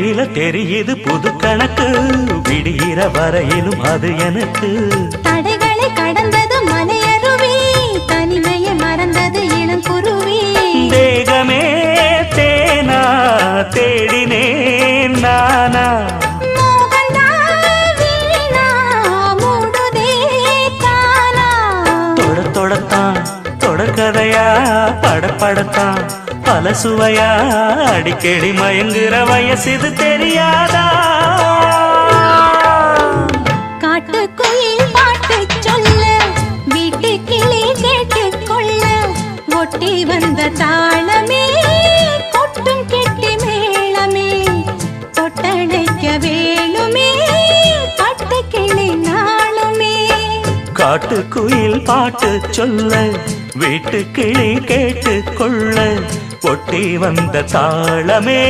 விழியில தெரியுது புது கணக்கு விடுகிற வரையிலும் அது எனக்கு தடைகளை கடந்தது மலையருவி தனிமையை மறந்தது இளங்குருவி தேகமே தேனா தேடினேன் நானா தொடர்கதையா படப்படத்தான் பல சுவையா அடிக்கடி மயங்குற வயசு தெரியாதா காட்டுக்குயில் பாட்டு சொல்ல வீட்டு கிளி கேட்டுக்கொள்ள ஒட்டி வந்த தாளமே கொட்டும் கெட்டி மேளமே தொட்டணைக்க வேணுமே பட்டு கிளி நாளுமே காட்டுக்குயில் பாட்டு சொல்ல வீட்டு கிளி கேட்டுக்கொள்ள ஒட்டி வந்த தாளமே